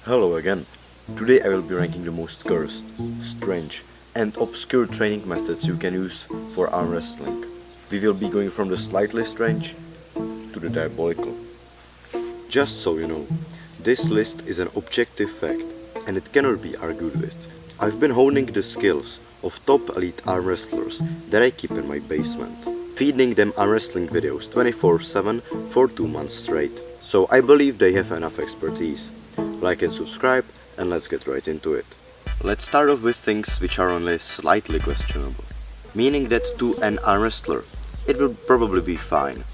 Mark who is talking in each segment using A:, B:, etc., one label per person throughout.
A: Hello again. Today I will be ranking the most cursed, strange, and obscure training methods you can use for arm wrestling. We will be going from the slightly strange to the diabolical. Just so you know, this list is an objective fact and it cannot be argued with. I've been honing the skills of top elite arm wrestlers that I keep in my basement, feeding them arm wrestling videos 24/7 for 2 months straight. So I believe they have enough expertise. Like and subscribe, and let's get right into it. Let's start off with things which are only slightly questionable. Meaning that to an arm wrestler, it will probably be fine.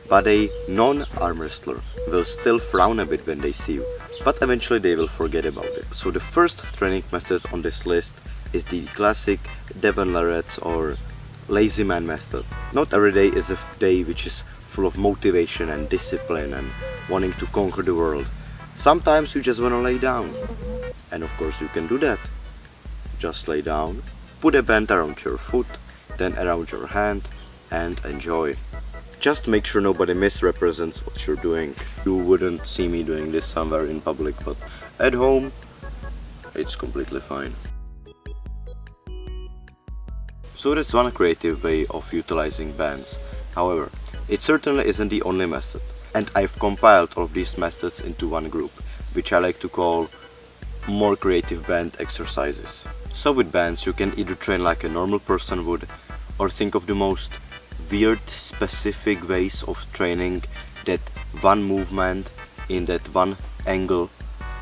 A: But a non-arm wrestler will still frown a bit when they see you, but eventually they will forget about it. So the first training method on this list is the classic Devon Larratt's or lazy man method. Not every day is a day which is full of motivation and discipline and wanting to conquer the world. Sometimes you just want to lay down. And of course you can do that. Just lay down, put a band around your foot, then around your hand, and enjoy. Just make sure nobody misrepresents what you're doing. You wouldn't see me doing this somewhere in public, but at home, it's completely fine. So that's one creative way of utilizing bands. However, it certainly isn't the only method. And I've compiled all of these methods into one group, which I like to call more creative band exercises. So with bands you can either train like a normal person would, or think of the most weird specific ways of training that one movement in that one angle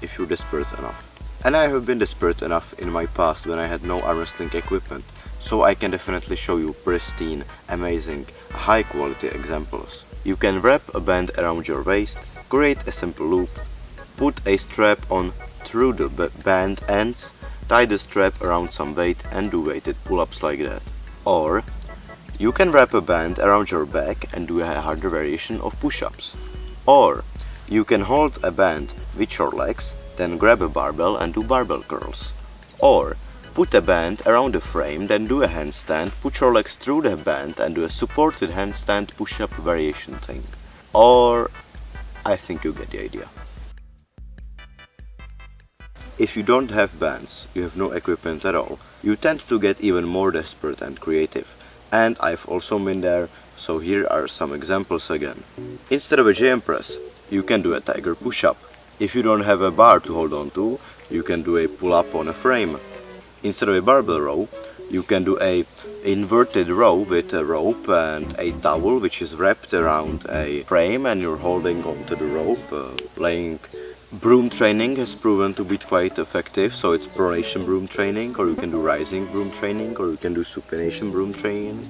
A: if you're desperate enough. And I have been desperate enough in my past when I had no arm wrestling equipment, so I can definitely show you pristine, amazing, high quality examples. You can wrap a band around your waist, create a simple loop, put a strap on through the band ends, tie the strap around some weight and do weighted pull-ups like that. Or you can wrap a band around your back and do a harder variation of push-ups. Or you can hold a band with your legs, then grab a barbell and do barbell curls. Or put a band around the frame, then do a handstand, put your legs through the band and do a supported handstand push-up variation thing. Or I think you get the idea. If you don't have bands, you have no equipment at all, you tend to get even more desperate and creative. And I've also been there, so here are some examples again. Instead of a JM press, you can do a tiger push-up. If you don't have a bar to hold on to, you can do a pull-up on a frame. Instead of a barbell row, you can do a inverted row with a rope and a towel which is wrapped around a frame and you're holding onto the rope. Playing broom training has proven to be quite effective, so it's pronation broom training, or you can do rising broom training, or you can do supination broom training.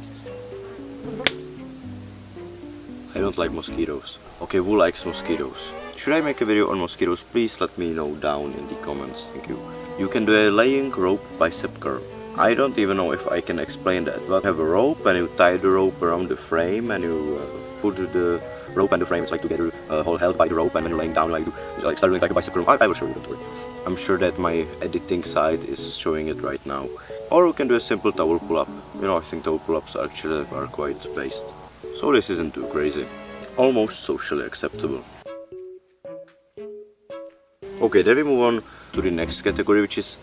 A: I don't like mosquitoes. Okay, who likes mosquitoes? Should I make a video on mosquitoes? Please let me know down in the comments, thank you. You can do a laying rope bicep curl. I don't even know if I can explain that, but you have a rope and you tie the rope around the frame and you put the rope and the frame like together, held by the rope, and then you're laying down like start doing like a bicep curl. I will show you, don't worry. I'm sure that my editing side is showing it right now. Or you can do a simple towel pull-up. You know, I think towel pull-ups actually are quite based. So this isn't too crazy. Almost socially acceptable. Okay, then we move on to the next category, which is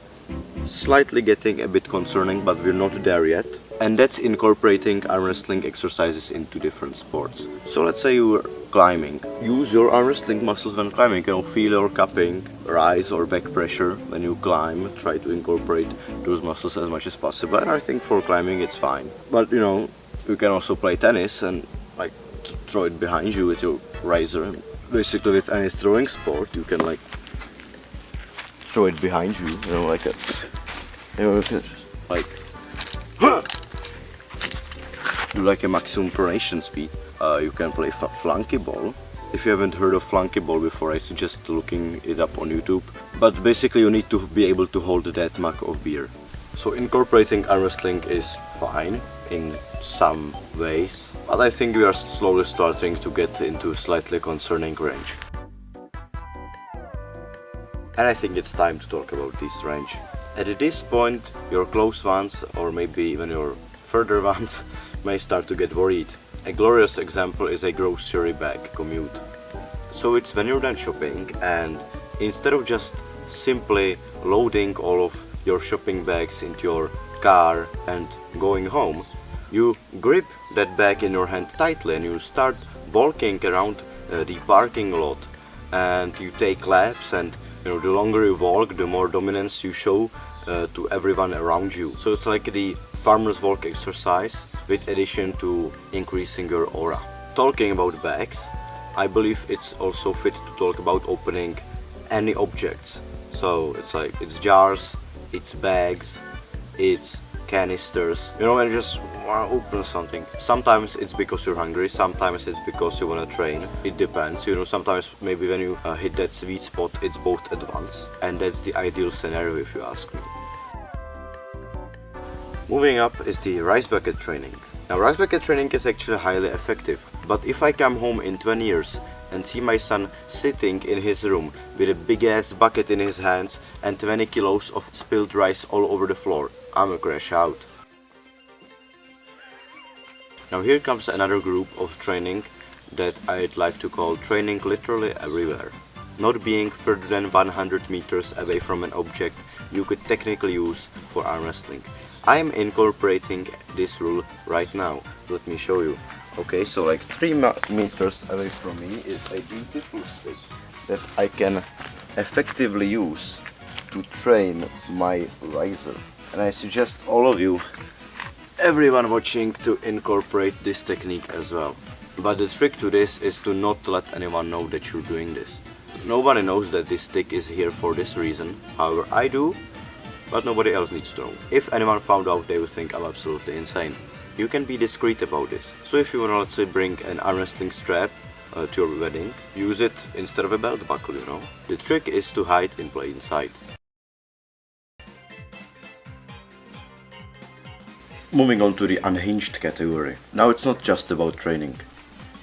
A: slightly getting a bit concerning, but we're not there yet. And that's incorporating arm wrestling exercises into different sports. So let's say you're climbing. Use your arm wrestling muscles when climbing. You know, feel your cupping, rise or back pressure when you climb. Try to incorporate those muscles as much as possible. And I think for climbing it's fine. But you know, you can also play tennis and like throw it behind you with your riser. Basically with any throwing sport, you can like throw it behind you, you know, like a, you know, like do like a maximum pronation speed. You can play flunky ball. If you haven't heard of flunky ball before, I suggest looking it up on YouTube. But basically you need to be able to hold that mug of beer. So incorporating arm wrestling is fine in some ways, but I think we are slowly starting to get into a slightly concerning range. And I think it's time to talk about this range. At this point, your close ones, or maybe even your further ones, may start to get worried. A glorious example is a grocery bag commute. So it's when you're done shopping and instead of just simply loading all of your shopping bags into your car and going home. You grip that bag in your hand tightly and you start walking around the parking lot, and you take laps, and the longer you walk, the more dominance you show to everyone around you. So it's like the farmer's walk exercise with addition to increasing your aura. Talking about bags, I believe it's also fit to talk about opening any objects. So it's jars, it's bags, it's canisters. When you just want to open something. Sometimes it's because you're hungry, sometimes it's because you want to train. It depends. Sometimes maybe when you hit that sweet spot, it's both at once. And that's the ideal scenario if you ask me. Moving up is the rice bucket training. Now, rice bucket training is actually highly effective, but if I come home in 20 years and see my son sitting in his room with a big ass bucket in his hands and 20 kilos of spilled rice all over the floor, I'ma crash out. Now here comes another group of training that I'd like to call training literally everywhere. Not being further than 100 meters away from an object you could technically use for arm wrestling. I am incorporating this rule right now. Let me show you. Okay, so like 3 meters away from me is a beautiful stick that I can effectively use to train my riser. And I suggest all of you, everyone watching, to incorporate this technique as well. But the trick to this is to not let anyone know that you're doing this. Nobody knows that this stick is here for this reason. However, I do. But nobody else needs to know. If anyone found out, they would think I'm absolutely insane. You can be discreet about this. So if you want to, let's say, bring an arm wrestling strap to your wedding, use it instead of a belt buckle, The trick is to hide in plain sight. Moving on to the unhinged category. Now it's not just about training.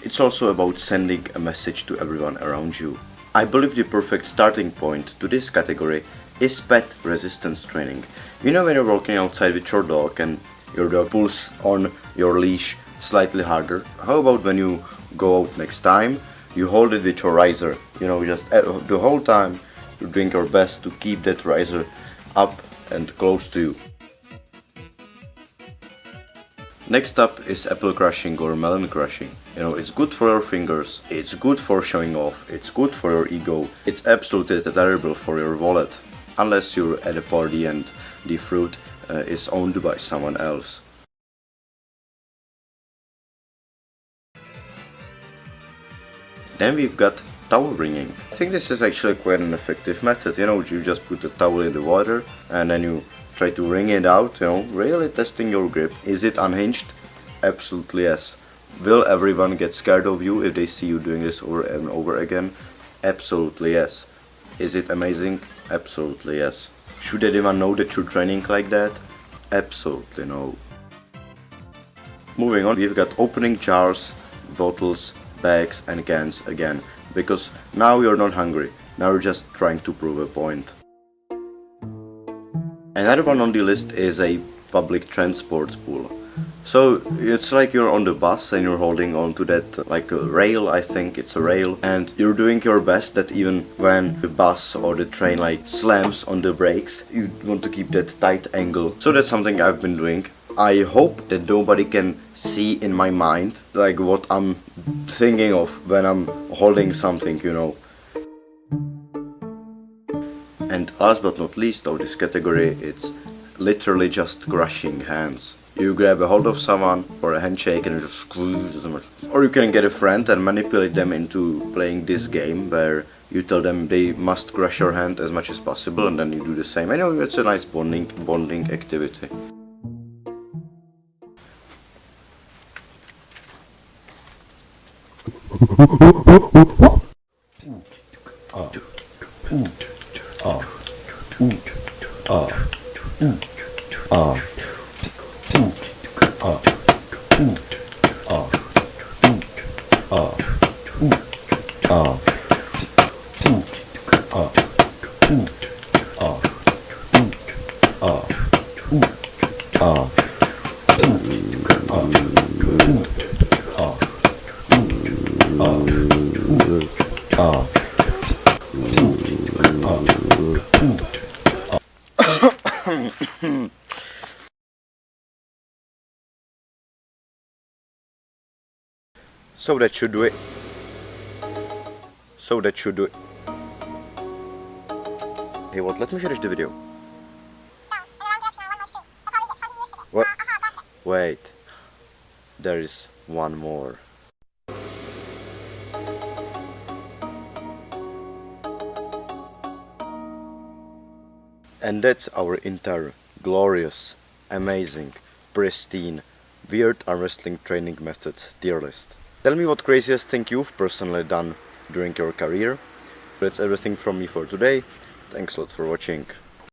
A: It's also about sending a message to everyone around you. I believe the perfect starting point to this category is pet resistance training. When you're walking outside with your dog and your dog pulls on your leash slightly harder, how about when you go out next time, you hold it with your riser, just the whole time you're doing your best to keep that riser up and close to you. Next up is apple crushing or melon crushing. It's good for your fingers, it's good for showing off, it's good for your ego, it's absolutely terrible for your wallet. Unless you're at a party and the fruit is owned by someone else. Then we've got towel wringing. I think this is actually quite an effective method. You just put the towel in the water and then you try to wring it out, really testing your grip. Is it unhinged? Absolutely yes. Will everyone get scared of you if they see you doing this over and over again? Absolutely yes. Is it amazing? Absolutely yes. Should anyone know that you're training like that? Absolutely no. Moving on, we've got opening jars, bottles, bags and cans again, because now you're not hungry, now you're just trying to prove a point. Another one on the list is a public transport pool. So it's like you're on the bus and you're holding on to that like a rail, I think it's a rail, and you're doing your best that even when the bus or the train like slams on the brakes, you want to keep that tight angle. So that's something I've been doing. I hope that nobody can see in my mind like what I'm thinking of when I'm holding something, And last but not least of this category, it's literally just crushing hands. You grab a hold of someone for a handshake and just squeeze them. Or you can get a friend and manipulate them into playing this game where you tell them they must crush your hand as much as possible and then you do the same. I know it's a nice bonding activity. So that should do it. So that should do it. Hey, what? Let me finish the video. What? Wait. There is one more. And that's our entire glorious, amazing, pristine, weird arm wrestling training methods tier list. Tell me what craziest thing you've personally done during your career. That's everything from me for today. Thanks a lot for watching.